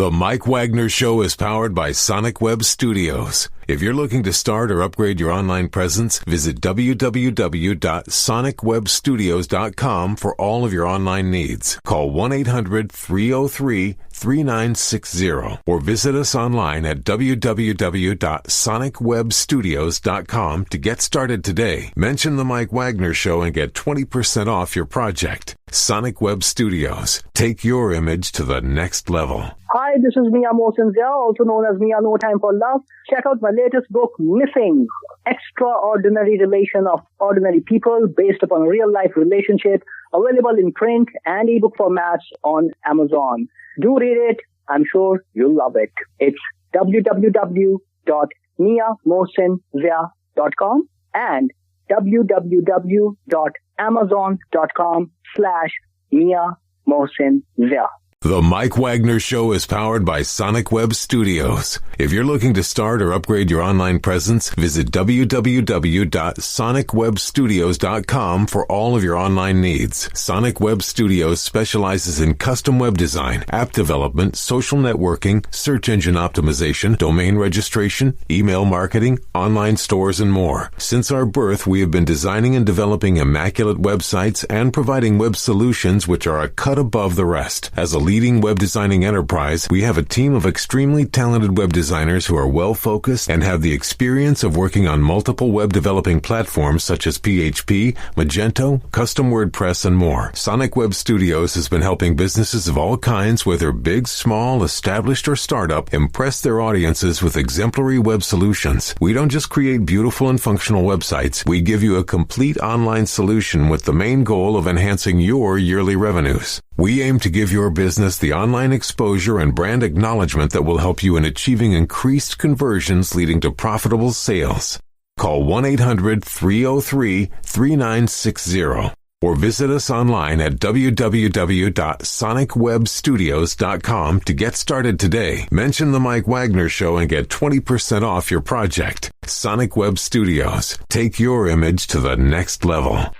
The Mike Wagner Show is powered by Sonic Web Studios. If you're looking to start or upgrade your online presence, visit www.sonicwebstudios.com for all of your online needs. Call 1-800-303-3960 or visit us online at www.sonicwebstudios.com to get started today. Mention The Mike Wagner Show and get 20% off your project. Sonic Web Studios. Take your image to the next level. Hi, this is Mia Mosinzia, also known as Mia No Time for Love. Check out my latest book, Missing, Extraordinary Relation of Ordinary People, based upon a real-life relationship, available in print and ebook formats on Amazon. Do read it. I'm sure you'll love it. It's www.miamosinzia.com and www.amazon.com/Mia Mosinzia. The Mike Wagner Show is powered by Sonic Web Studios. If you're looking to start or upgrade your online presence, visit www.sonicwebstudios.com for all of your online needs. Sonic Web Studios specializes in custom web design, app development, social networking, search engine optimization, domain registration, email marketing, online stores, and more. Since our birth, we have been designing and developing immaculate websites and providing web solutions which are a cut above the rest. As a leading web designing enterprise, we have a team of extremely talented web designers who are well-focused and have the experience of working on multiple web developing platforms such as PHP, Magento, custom WordPress, and more. Sonic Web Studios has been helping businesses of all kinds, whether big, small, established, or startup, impress their audiences with exemplary web solutions. We don't just create beautiful and functional websites. We give you a complete online solution with the main goal of enhancing your yearly revenues. We aim to give your business the online exposure and brand acknowledgement that will help you in achieving increased conversions leading to profitable sales. Call 1-800-303-3960 or visit us online at www.sonicwebstudios.com to get started today. Mention The Mike Wagner Show and get 20% off your project. Sonic Web Studios. Take your image to the next level.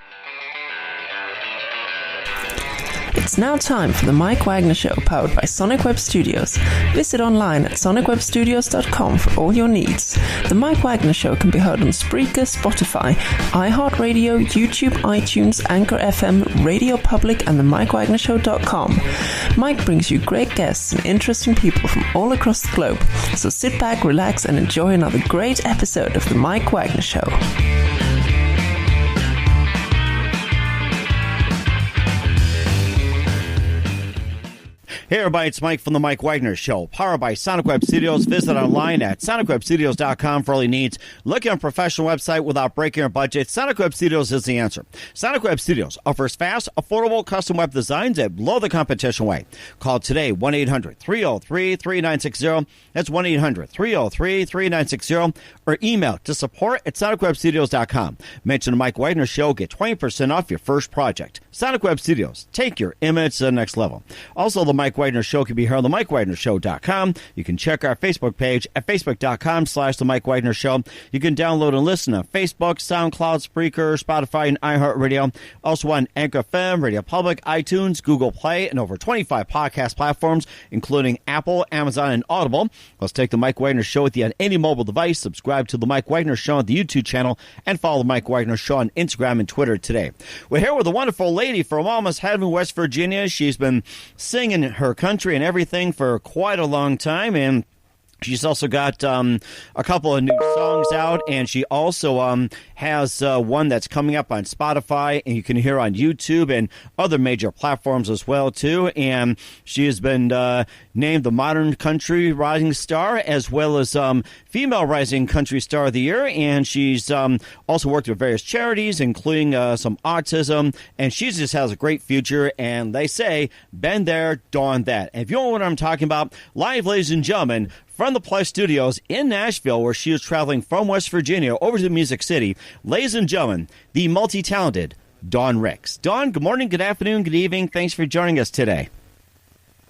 It's now time for the Mike Wagner Show, powered by Sonic Web Studios. Visit online at sonicwebstudios.com for all your needs. The Mike Wagner Show can be heard on Spreaker, Spotify, iHeartRadio, YouTube, iTunes, Anchor FM, Radio Public, and the MikeWagnerShow.com. Mike brings you great guests and interesting people from all across the globe. So sit back, relax, and enjoy another great episode of the Mike Wagner Show. Hey everybody, it's Mike from the Mike Wagner Show, powered by Sonic Web Studios. Visit online at sonicwebstudios.com for all your needs. Looking at a professional website without breaking your budget? Sonic Web Studios is the answer. Sonic Web Studios offers fast, affordable custom web designs at below the competition way. Call today, 1-800-303-3960. That's 1-800-303-3960. Or email to support at sonicwebstudios.com. Mention the Mike Wagner Show, get 20% off your first project. Sonic Web Studios, take your image to the next level. Also, the Mike Wagner Show can be heard on the MikeWagnerShow.com. You can check our Facebook page at facebook.com/The Mike Wagner Show. You can download and listen on Facebook, SoundCloud, Spreaker, Spotify, and iHeartRadio. Also on Anchor FM, Radio Public, iTunes, Google Play, and over 25 podcast platforms, including Apple, Amazon, and Audible. Let's take the Mike Wagner Show with you on any mobile device. Subscribe to the Mike Wagner Show on the YouTube channel, and follow the Mike Wagner Show on Instagram and Twitter today. We're here with a wonderful lady from almost Haddon, West Virginia. She's been singing her country and everything for quite a long time, and she's also got a couple of new songs out, and she also has one that's coming up on Spotify, and you can hear on YouTube and other major platforms as well, too. And she has been named the Modern Country Rising Star, as well as Female Rising Country Star of the Year. And she's also worked with various charities, including some autism, and she just has a great future. And they say, been there, done that. And if you know what I'm talking about, live, ladies and gentlemen, from the Plus Studios in Nashville, where she is traveling from West Virginia over to Music City, ladies and gentlemen, the multi-talented Dawn Rix. Dawn, good morning, good afternoon, good evening. Thanks for joining us today.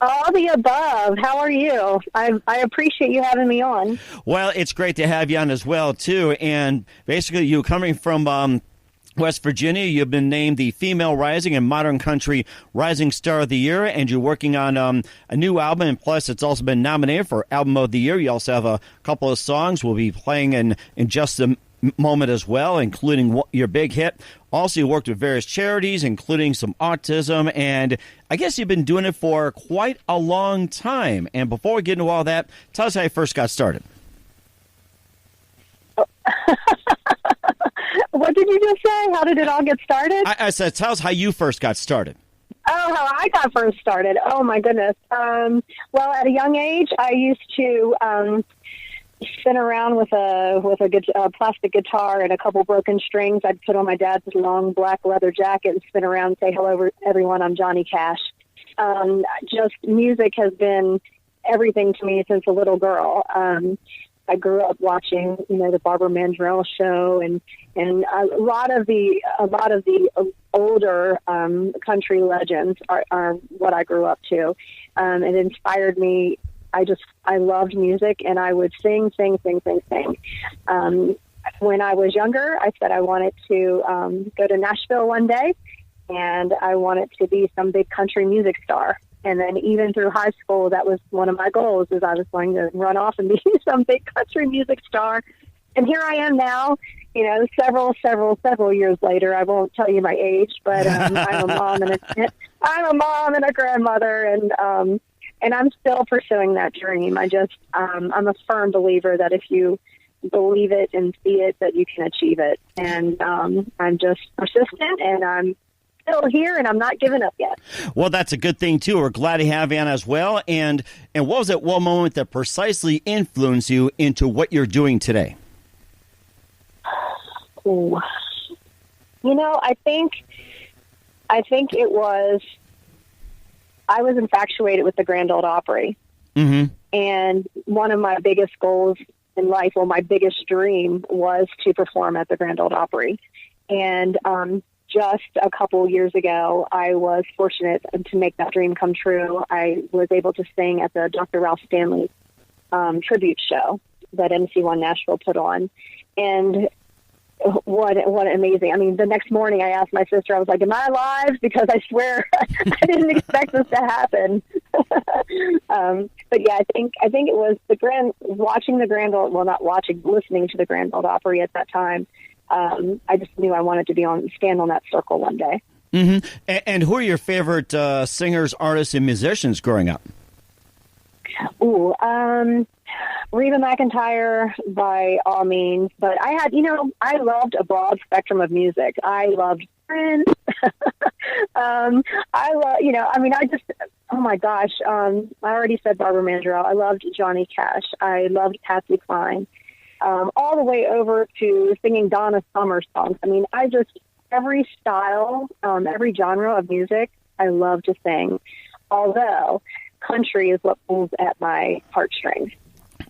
All the above. How are you? I appreciate you having me on. Well, it's great to have you on as well, too. And basically, you coming from West Virginia. You've been named the Female Rising and Modern Country Rising Star of the Year, and you're working on a new album, and plus it's also been nominated for Album of the Year. You also have a couple of songs we'll be playing in just a moment as well, including your big hit. Also, you worked with various charities, including some autism, and I guess you've been doing it for quite a long time. And before we get into all that, tell us how you first got started. What did you just say? How did it all get started? I said, tell us how you first got started. Oh, how I got first started. Oh, my goodness. Well, at a young age, I used to spin around with a plastic guitar and a couple broken strings. I'd put on my dad's long black leather jacket and spin around and say, hello, everyone, I'm Johnny Cash. Just music has been everything to me since a little girl. I grew up watching, the Barbara Mandrell show and a lot of the older country legends are what I grew up to. It inspired me. I loved music, and I would sing. When I was younger, I said I wanted to go to Nashville one day, and I wanted to be some big country music star. And then even through high school, that was one of my goals, is I was going to run off and be some big country music star. And here I am now, several years later. I won't tell you my age, but I'm a mom and a grandmother, and I'm still pursuing that dream. I'm a firm believer that if you believe it and see it, that you can achieve it. And I'm just persistent, and I'm still here, and I'm not giving up yet. Well, that's a good thing too. We're glad to have you on as well. And what was that one moment that precisely influenced you into what you're doing today? Ooh. I think it was, I was infatuated with the Grand Ole Opry. Mm-hmm. And one of my biggest goals in life, my biggest dream, was to perform at the Grand Ole Opry. And just a couple years ago, I was fortunate to make that dream come true. I was able to sing at the Dr. Ralph Stanley tribute show that MC1 Nashville put on. And what amazing. I mean, the next morning I asked my sister, I was like, am I alive? Because I swear I didn't expect this to happen. But yeah, I think it was listening to the Grand Ole Opry at that time. I just knew I wanted to stand on that circle one day. Mm-hmm. And who are your favorite singers, artists, and musicians growing up? Ooh, Reba McEntire by all means, but I loved a broad spectrum of music. I loved Prince. Oh my gosh. I already said Barbara Mandrell. I loved Johnny Cash. I loved Patsy Cline. All the way over to singing Donna Summer songs. I mean, every style, every genre of music, I love to sing. Although country is what pulls at my heartstrings.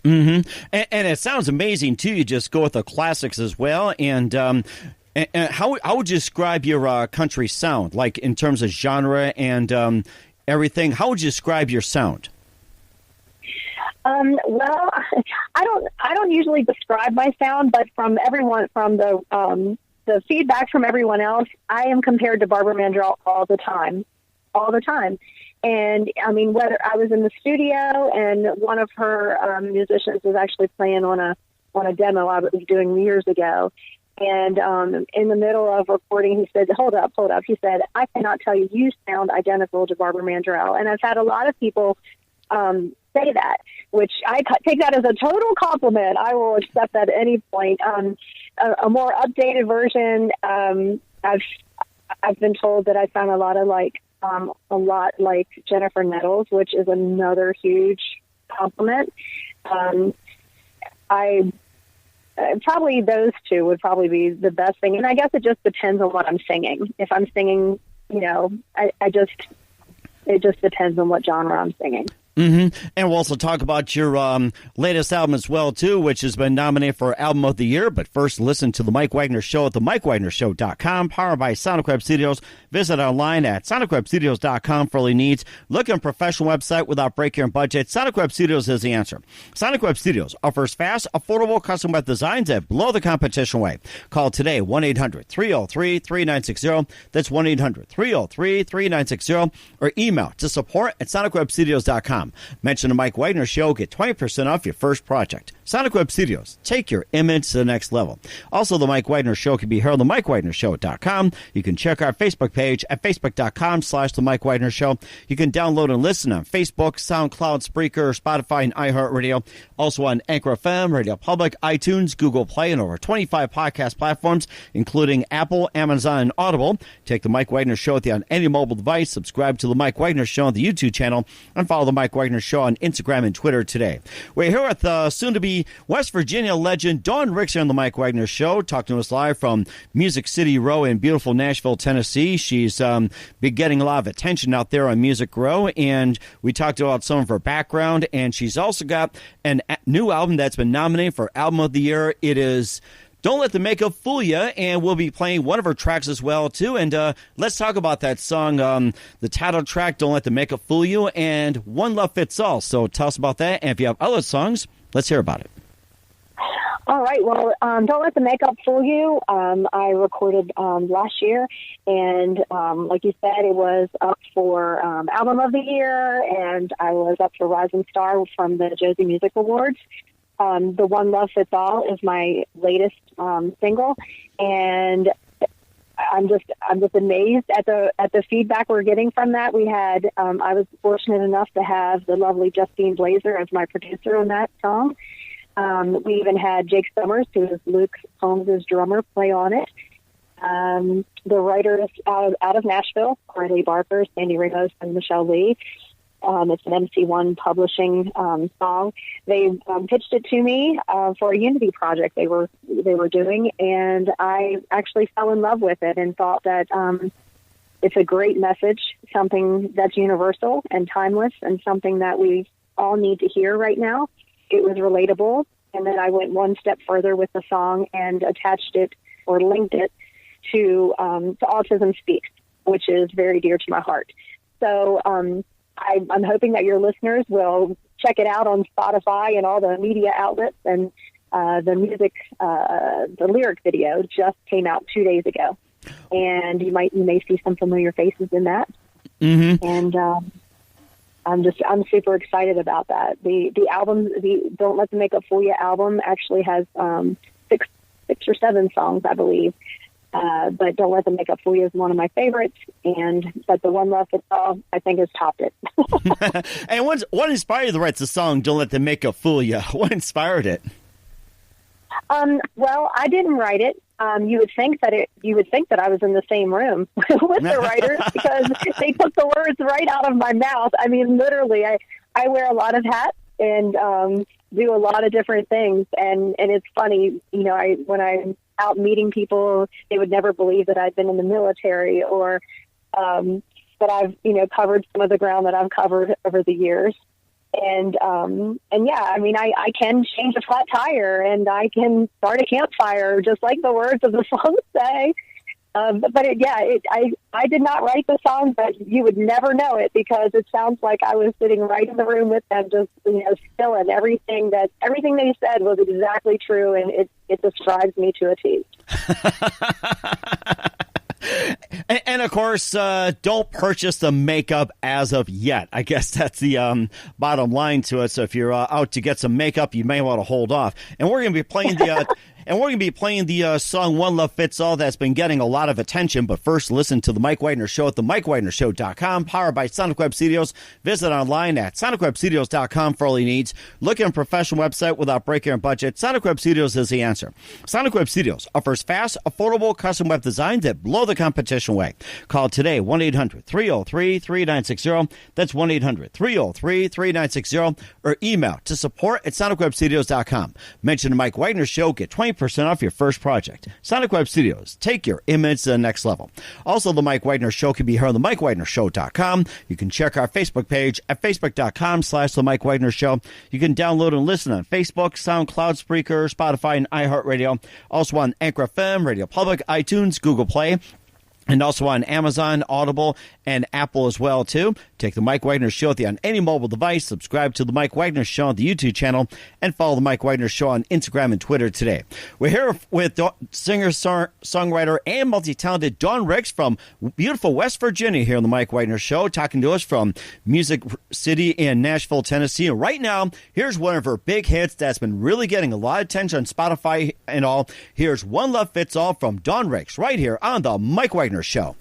Mm-hmm. And it sounds amazing too. You just go with the classics as well. And how would you describe your country sound, like in terms of genre and everything? How would you describe your sound? Well, I don't usually describe my sound, but from the feedback from everyone else, I am compared to Barbara Mandrell all the time. And I mean, whether I was in the studio and one of her musicians was actually playing on a demo I was doing years ago. And in the middle of recording, he said, hold up. He said, I cannot tell you sound identical to Barbara Mandrell. And I've had a lot of people say that, which I take that as a total compliment. I will accept that at any point. A more updated version, I've been told that I sound a lot like Jennifer Nettles, which is another huge compliment. Probably those two would probably be the best thing. And I guess it just depends on what I'm singing. If I'm singing, it just depends on what genre I'm singing. And we'll also talk about your latest album as well, too, which has been nominated for Album of the Year. But first, listen to The Mike Wagner Show at themikewagnershow.com, powered by Sonic Web Studios. Visit online at sonicwebstudios.com for all your needs. Look at a professional website without breaking your budget. Sonic Web Studios is the answer. Sonic Web Studios offers fast, affordable custom web designs that blow the competition away. Call today, 1-800-303-3960. That's 1-800-303-3960. Or email to support@sonicwebstudios.com. Mention the Mike Wagner Show. Get 20% off your first project. Sonic Web Studios. Take your image to the next level. Also, the Mike Wagner Show can be heard on themikewagnershow.com. You can check our Facebook page at facebook.com/the Mike Wagner Show. You can download and listen on Facebook, SoundCloud, Spreaker, Spotify, and iHeartRadio. Also on Anchor FM, Radio Public, iTunes, Google Play, and over 25 podcast platforms, including Apple, Amazon, and Audible. Take the Mike Wagner Show with you on any mobile device. Subscribe to the Mike Wagner Show on the YouTube channel, and follow the Mike Wagner Show on Instagram and Twitter today. We're here with soon-to-be West Virginia legend Dawn Rix on the Mike Wagner Show, talking to us live from Music City Row in beautiful Nashville, Tennessee. She's been getting a lot of attention out there on Music Row, and we talked about some of her background, and she's also got a new album that's been nominated for Album of the Year. It is Don't Let the Makeup Fool Ya, and we'll be playing one of her tracks as well, too. And let's talk about that song, the title track, Don't Let the Makeup Fool You, and One Love Fits All. So tell us about that, and if you have other songs, let's hear about it. All right. Well, Don't Let the Makeup Fool You, I recorded last year, and like you said, it was up for Album of the Year, and I was up for Rising Star from the Josie Music Awards. The One Love Fits All is my latest single, and I'm just amazed at the feedback we're getting from that. We had I was fortunate enough to have the lovely Justine Blazer as my producer on that song. We even had Jake Summers, who is Luke Holmes' drummer, play on it. The writers out of Nashville, Riley Barker, Sandy Ramos, and Michelle Lee. It's an MC1 publishing song. They pitched it to me for a Unity project they were doing, and I actually fell in love with it and thought that it's a great message, something that's universal and timeless, and something that we all need to hear right now. It was relatable, and then I went one step further with the song and attached it or linked it to Autism Speaks, which is very dear to my heart. So I'm hoping that your listeners will check it out on Spotify and all the media outlets. And the lyric video just came out 2 days ago, and you may see some familiar faces in that. Mm-hmm. And I'm super excited about that. The album, the Don't Let the Makeup Fool You album, actually has six or seven songs, I believe. But Don't Let the Makeup Fool You is one of my favorites, but the One Love Fits All, I think, has topped it. And what inspired you to write the song "Don't Let the Makeup Fool You"? What inspired it? Well, I didn't write it. You would think that I was in the same room with the writers, because they took the words right out of my mouth. I mean, literally, I wear a lot of hats and do a lot of different things, and it's funny, when I'm out meeting people, they would never believe that I'd been in the military, or that I've covered some of the ground that I've covered over the years. And yeah, I mean, I can change a flat tire, and I can start a campfire, just like the words of the song say. I did not write the song, but you would never know it, because it sounds like I was sitting right in the room with them, just spilling everything they said was exactly true, and it describes me to a T. And of course, don't purchase the makeup as of yet. I guess that's the bottom line to it. So if you're out to get some makeup, you may want to hold off. And we're going to be playing the song "One Love Fits All" that's been getting a lot of attention. But first, listen to the Mike Wagner Show at themikewagnershow.com, powered by Sonic Web Studios. Visit online at sonicwebstudios.com for all your needs. Look at a professional website without breaking your budget. Sonic Web Studios is the answer. Sonic Web Studios offers fast, affordable custom web designs that blow the competition away. Call today, 1-800-303-3960. That's 1-800-303-3960. Or email to support@sonicwebstudios.com. Mention the Mike Wagner Show. Get 20% 20% off your first project. Sonic Web Studios, take your image to the next level. Also, The Mike Wagner Show can be heard on themikewagnershow.com. You can check our Facebook page at facebook.com/The Mike Wagner Show. You can download and listen on Facebook, SoundCloud, Spreaker, Spotify, and iHeartRadio. Also on Anchor FM, Radio Public, iTunes, Google Play, and also on Amazon, Audible, and Apple as well, too. Take The Mike Wagner Show on any mobile device. Subscribe to The Mike Wagner Show on the YouTube channel, and follow The Mike Wagner Show on Instagram and Twitter today. We're here with singer, songwriter, and multi-talented Dawn Rix from beautiful West Virginia here on The Mike Wagner Show, talking to us from Music City in Nashville, Tennessee. And right now, here's one of her big hits that's been really getting a lot of attention on Spotify and all. Here's One Love Fits All from Dawn Rix right here on The Mike Wagner Show.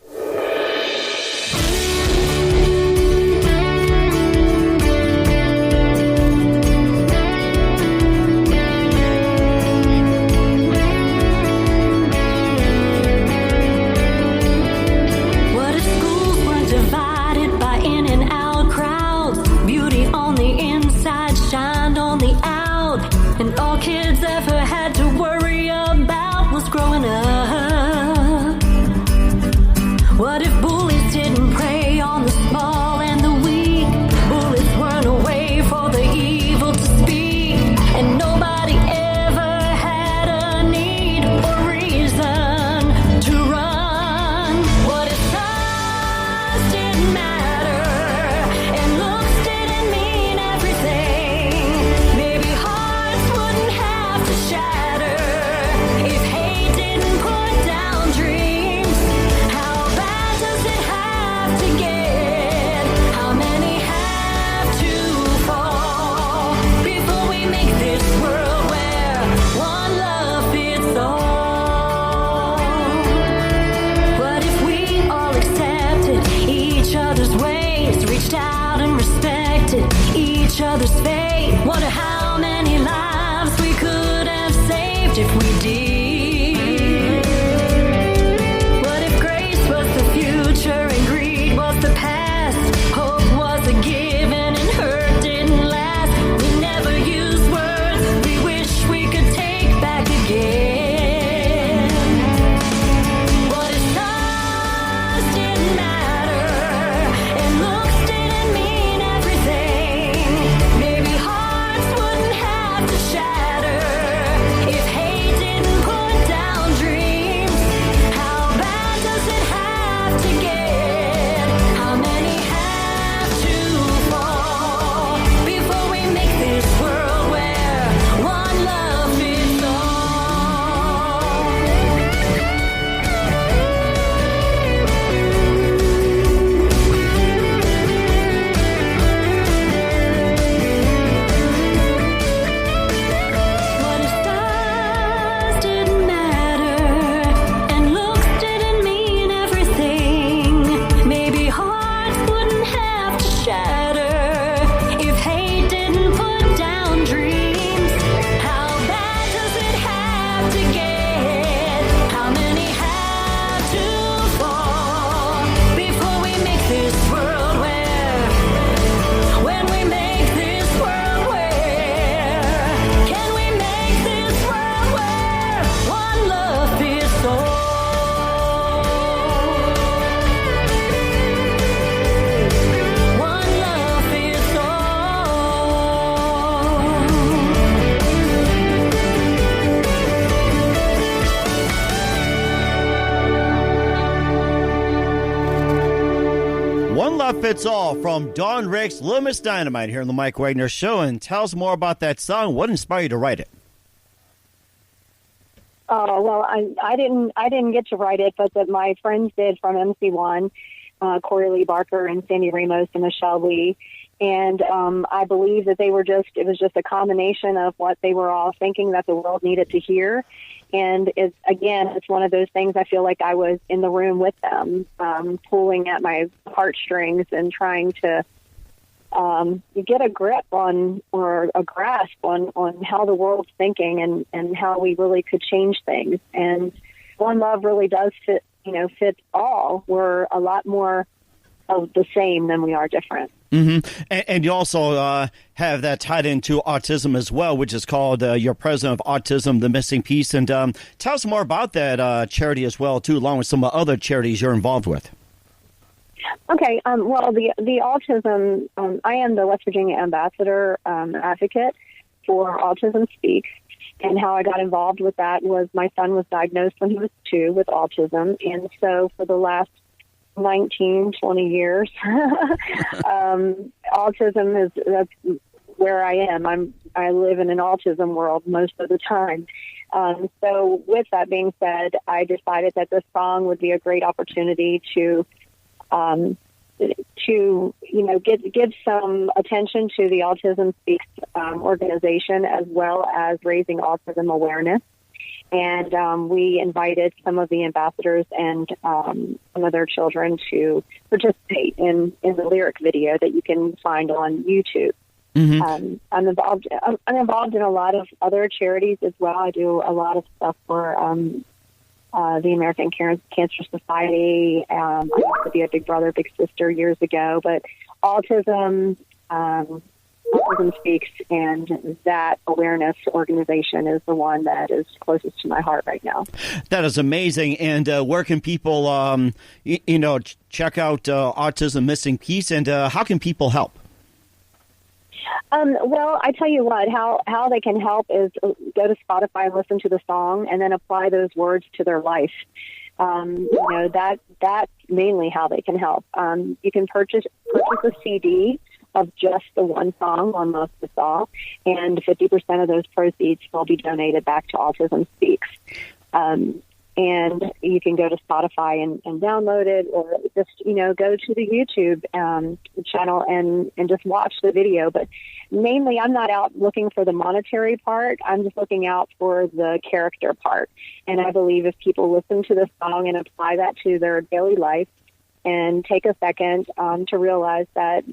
Fits All from Dawn Rix, Little Miss Dynamite here on the Mike Wagner Show. And tell us more about that song. What inspired you to write it? Oh, well, I didn't get to write it, but that my friends did from MC1, Corey Lee Barker and Sandy Ramos and Michelle Lee. And I believe that it was just a combination of what they were all thinking that the world needed to hear. And it's one of those things I feel like I was in the room with them, pulling at my heartstrings and trying to get a grip on or a grasp on how the world's thinking and how we really could change things. And One Love really does fit all. We're a lot more of the same than we are different. And you also have that tied into autism as well, which is called You're President of Autism, The Missing Piece. And tell us more about that charity as well, too, along with some other charities you're involved with. Okay. Well, the autism, I am the West Virginia ambassador advocate for Autism Speaks. And how I got involved with that was my son was diagnosed when he was 2 with autism. And so for the last 19, 20 years, autism that's where I am. I live in an autism world most of the time. So with that being said, I decided that this song would be a great opportunity to give some attention to the Autism Speaks organization, as well as raising autism awareness. And we invited some of the ambassadors and some of their children to participate in the lyric video that you can find on YouTube. I'm involved in a lot of other charities as well. I do a lot of stuff for the American Cancer Society. I used to be a Big Brother, Big Sister years ago, but Autism Speaks, and that awareness organization is the one that is closest to my heart right now. That is amazing. And where can people, check out Autism Missing Piece, and how can people help? Well, I tell you what, how they can help is go to Spotify and listen to the song and then apply those words to their life. That's mainly how they can help. You can purchase a CD of just the one song on Most of All, and 50% of those proceeds will be donated back to Autism Speaks. And you can go to Spotify and download it, or just, go to the YouTube channel and just watch the video. But mainly, I'm not out looking for the monetary part. I'm just looking out for the character part. And I believe if people listen to the song and apply that to their daily life and take a second to realize that,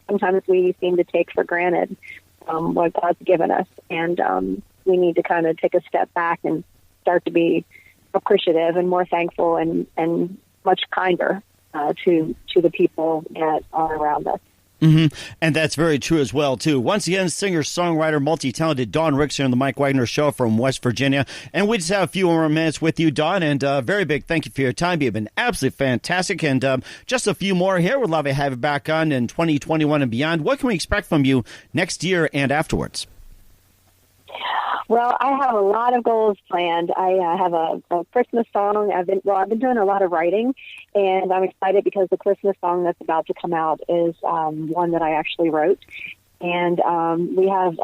sometimes we seem to take for granted what God's given us. And we need to kind of take a step back and start to be appreciative and more thankful and much kinder to the people that are around us. And that's very true as well, too. Once again, singer, songwriter, multi-talented Dawn Rix here on the Mike Wagner Show from West Virginia. And we just have a few more minutes with you, Dawn, and very big thank you for your time. You've been absolutely fantastic. And just a few more here. We'd love to have you back on in 2021 and beyond. What can we expect from you next year and afterwards? Well, I have a lot of goals planned. I have a Christmas song. I've been doing a lot of writing, and I'm excited because the Christmas song that's about to come out is one that I actually wrote. And we have,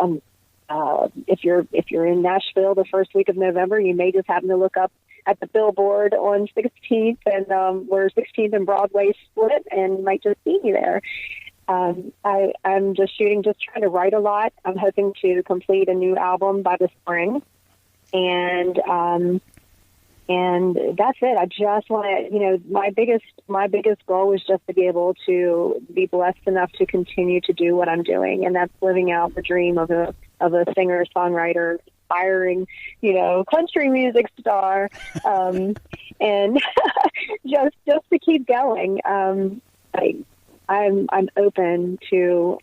if you're in Nashville the first week of November, you may just happen to look up at the billboard on 16th, and we're 16th and Broadway split, and you might just see me there. I'm just trying to write a lot. I'm hoping to complete a new album by the spring. And that's it. I just want to, my biggest goal is just to be able to be blessed enough to continue to do what I'm doing. And that's living out the dream of a singer, songwriter, aspiring, country music star. And just to keep going. I'm open to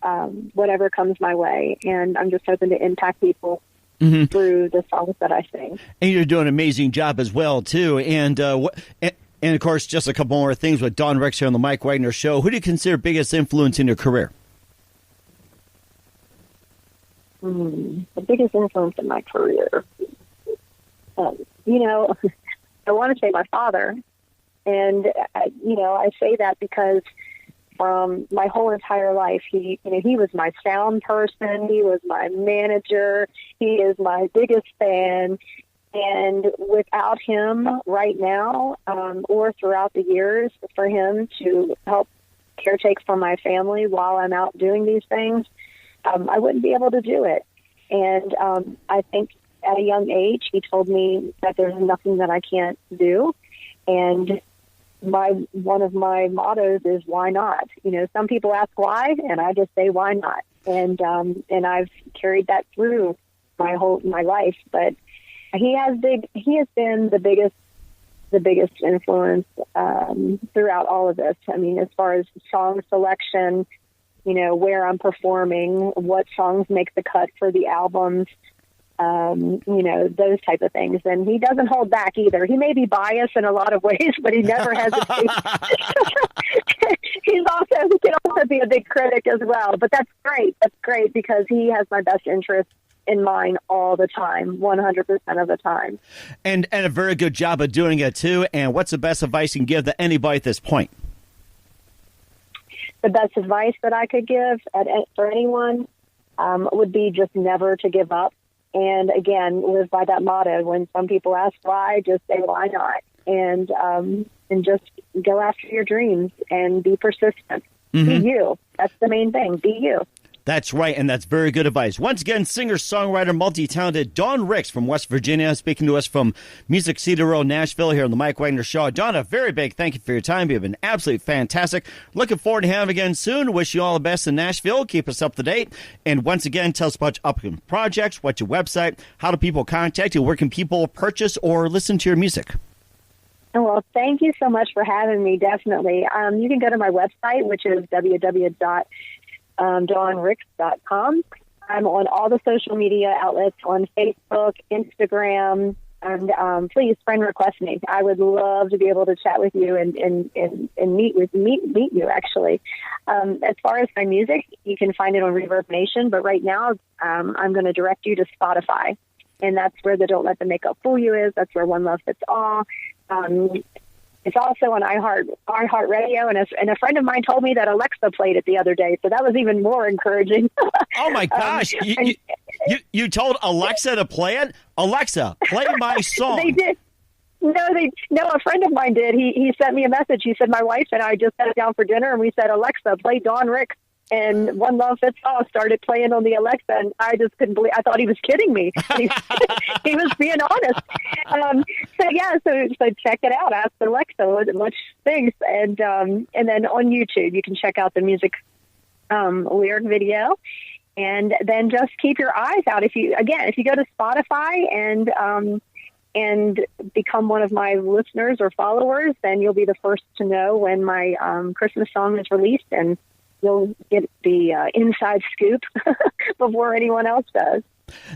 whatever comes my way, and I'm just hoping to impact people through the songs that I sing. And you're doing an amazing job as well, too. And of course, just a couple more things with Dawn Rix here on the Mike Wagner Show. Who do you consider biggest influence in your career? The biggest influence in my career, I want to say my father, and I say that because from my whole entire life, he was my sound person. He was my manager. He is my biggest fan. And without him right now, or throughout the years, for him to help caretake for my family while I'm out doing these things, I wouldn't be able to do it. And I think at a young age, he told me that there's nothing that I can't do. And one of my mottos is why not? Some people ask why, and I just say why not. And I've carried that through my life. But he has been the biggest influence throughout all of this. I mean, as far as song selection, where I'm performing, what songs make the cut for the albums, those type of things. And he doesn't hold back either. He may be biased in a lot of ways, but he never hesitates. He can also be a big critic as well. But that's great. That's great because he has my best interest in mind all the time, 100% of the time. And a very good job of doing it, too. And what's the best advice you can give to anybody at this point? The best advice that I could give for anyone would be just never to give up. And again, live by that motto. When some people ask why, just say, why not? And just go after your dreams and be persistent. Mm-hmm. Be you. That's the main thing. Be you. That's right, and that's very good advice. Once again, singer-songwriter, multi-talented Dawn Rix from West Virginia, speaking to us from Music City Road, Nashville, here on the Mike Wagner Show. Dawn, a very big thank you for your time. You've been absolutely fantastic. Looking forward to having you again soon. Wish you all the best in Nashville. Keep us up to date. And once again, tell us about your upcoming projects, what's your website, how do people contact you, where can people purchase or listen to your music? Well, thank you so much for having me, definitely. You can go to my website, which is www.dawnrix.com. I'm on all the social media outlets on Facebook, Instagram, and please friend request me. I would love to be able to chat with you and meet you, actually. As far as my music, you can find it on Reverb Nation, but right now I'm going to direct you to Spotify. And that's where the Don't Let the Makeup Fool You is. That's where One Love Fits All. It's also on iHeartRadio, and a friend of mine told me that Alexa played it the other day, so that was even more encouraging. Oh my gosh! You told Alexa to play it? Alexa, play my song. They did. No, a friend of mine did. He sent me a message. He said, my wife and I just sat down for dinner, and we said, Alexa, play Dawn Rix. And One Love Fits All started playing on the Alexa, and I just couldn't believe. I thought he was kidding me. He was being honest. So check it out. Ask Alexa what she thinks, and then on YouTube you can check out the music lyric video, and then just keep your eyes out. If you go to Spotify and become one of my listeners or followers, then you'll be the first to know when my Christmas song is released, and you'll get the inside scoop before anyone else does.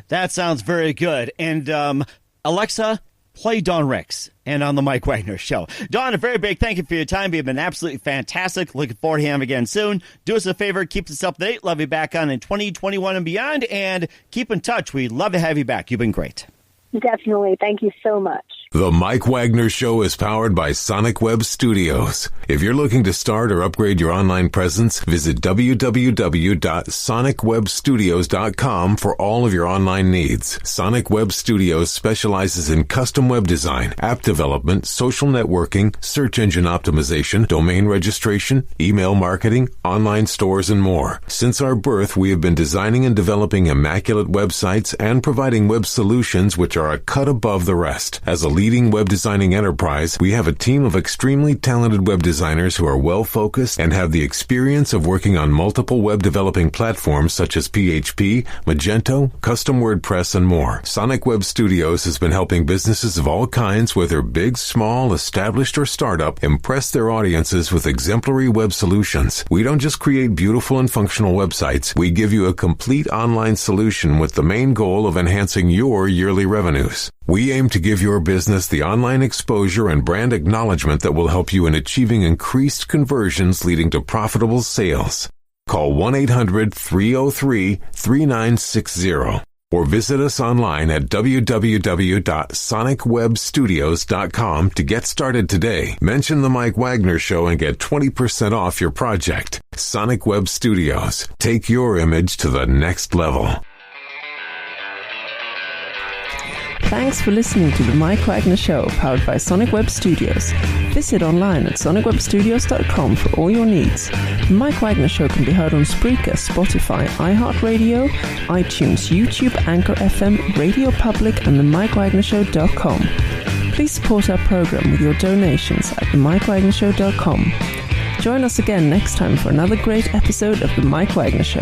That sounds very good. And Alexa, play Dawn Rix and on the Mike Wagner Show. Dawn, a very big thank you for your time. You've been absolutely fantastic. Looking forward to having you again soon. Do us a favor, keep us up to date. Love you back on in 2021 and beyond. And keep in touch. We'd love to have you back. You've been great. Definitely. Thank you so much. The Mike Wagner Show is powered by Sonic Web Studios. If you're looking to start or upgrade your online presence, visit www.sonicwebstudios.com for all of your online needs. Sonic Web Studios specializes in custom web design, app development, social networking, search engine optimization, domain registration, email marketing, online stores, and more. Since our birth, we have been designing and developing immaculate websites and providing web solutions which are a cut above the rest. As a leading web designing enterprise, we have a team of extremely talented web designers who are well-focused and have the experience of working on multiple web developing platforms such as PHP, Magento, custom WordPress, and more. Sonic Web Studios has been helping businesses of all kinds, whether big, small, established, or startup, impress their audiences with exemplary web solutions. We don't just create beautiful and functional websites. We give you a complete online solution with the main goal of enhancing your yearly revenues. We aim to give your business the online exposure and brand acknowledgement that will help you in achieving increased conversions leading to profitable sales. Call 1-800-303-3960 or visit us online at www.sonicwebstudios.com to get started today. Mention the Mike Wagner Show and get 20% off your project. Sonic Web Studios. Take your image to the next level. Thanks for listening to The Mike Wagner Show, powered by Sonic Web Studios. Visit online at sonicwebstudios.com for all your needs. The Mike Wagner Show can be heard on Spreaker, Spotify, iHeartRadio, iTunes, YouTube, Anchor FM, Radio Public, and themikewagnershow.com. Please support our program with your donations at themikewagnershow.com. Join us again next time for another great episode of The Mike Wagner Show.